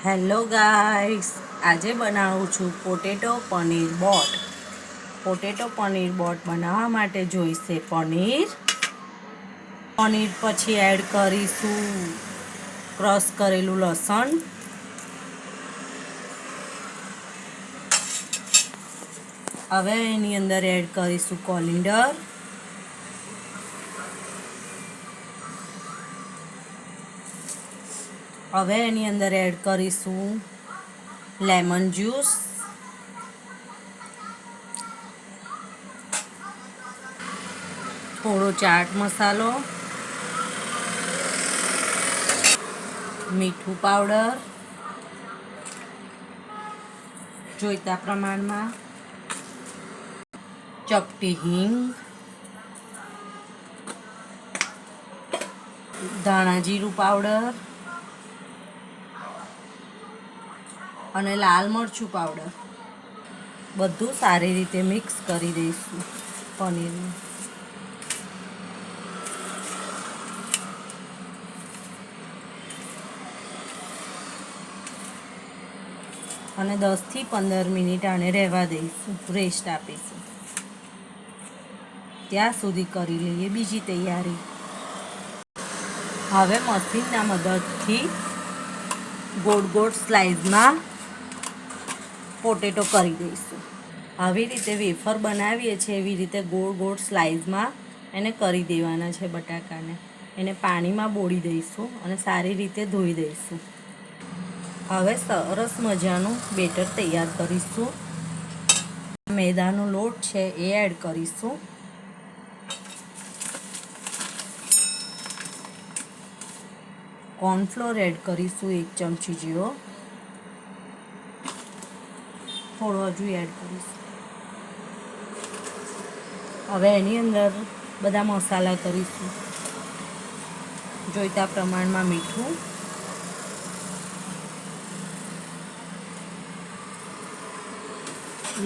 Hello guys, આજે બનાવું છું potato paneer boat. Potato paneer boat બનાવવા માટે જોઈશે પનીર પછી એડ કરીશું ક્રશ કરેલું લસણ, હવે એની અંદર એડ કરીશું કોલિન્ડર, હવે એની અંદર એડ કરીશું લેમન જ્યુસ, થોડો ચાટ મસાલો, મીઠું પાવડર જોઈતા પ્રમાણમાં, ચપટી હિંગ, ધાણા જીરું પાવડર અને લાલ મરચું પાવડર બધું સારી રીતે મિક્સ કરી દઈશું પનીરને. અને 10 થી 15 મિનિટ આને રહેવા દઈશું, રેસ્ટ આપીશું. ત્યાં સુધી કરી લઈએ બીજી તૈયારી. હવે મશીનના મદદથી ગોળ ગોળ સ્લાઇસમાં પોટેટો કરી દઈશું. આવી રીતે વેફર બનાવીએ છીએ એવી રીતે ગોળ ગોળ સ્લાઇસમાં એને કરી દેવાના છે બટાકાને. એને પાણીમાં બોળી દઈશું અને સારી રીતે ધોઈ દઈશું. હવે સરસ મજાનું બેટર તૈયાર કરીશું. મેદાનો લોટ છે એ એડ કરીશું. કોર્નફ્લોર એડ કરીશું 1 ચમચી જેવો, થોડો હજુ એડ કરીશું. હવે એની અંદર બધા મસાલા કરીશું. જોઈતા પ્રમાણમાં મીઠું,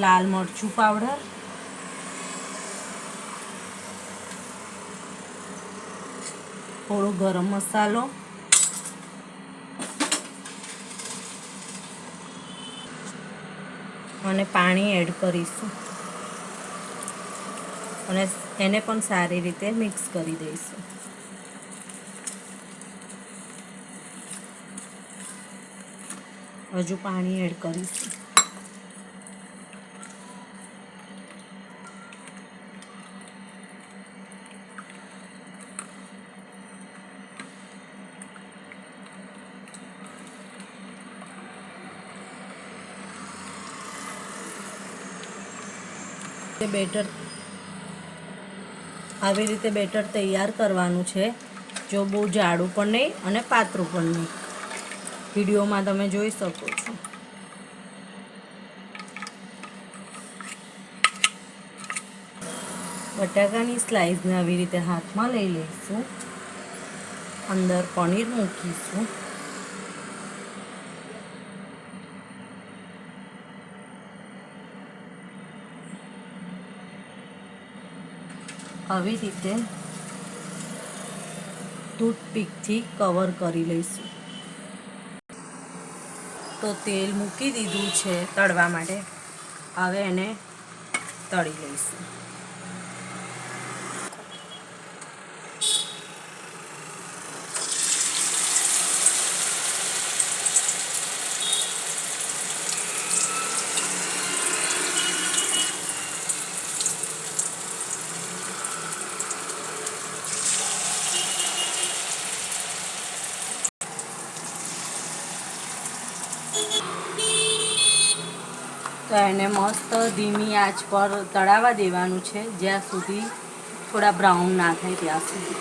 લાલ મરચું પાવડર, થોડો ગરમ મસાલો, અને પાણી એડ કરીશું અને એને પણ સારી રીતે મિક્સ કરી દઈશું. હજુ પાણી એડ કરીશું. બેટર આવી રીતે બેટર તૈયાર કરવાનું છે. જો બહુ જાડું પણ નહીં અને પાતળું પણ નહીં. વિડીયોમાં તમે જોઈ શકો છો. બટાકાની સ્લાઇસને આવી રીતે હાથમાં લઈ લઈશું, અંદર પનીર મૂકીશું, આવી રીતે ટૂથપીકથી કવર કરી લઈશું. તો તેલ મૂકી દીધું છે તળવા માટે. હવે એને તળી લઈશું. તો એને મસ્ત ધીમી આંચ પર તળાવવા દેવાનું છે જ્યાં સુધી થોડા બ્રાઉન ના થાય ત્યાં સુધી.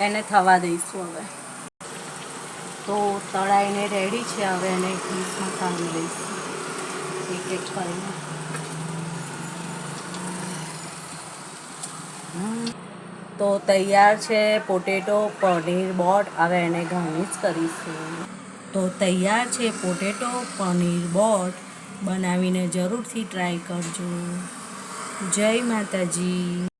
એને થવા દઈશું. હવે તો તળાઈને રેડી છે. હવે એને ડીશમાં કાઢી લઈશું એક એક કરીને. તો તૈયાર છે પોટેટો પનીર બોટ. હવે એને ગાર્નિશ કરીશું. તો તૈયાર છે પોટેટો પનીર બોટ. બનાવીને જરૂરથી ટ્રાય કરજો. જય માતાજી.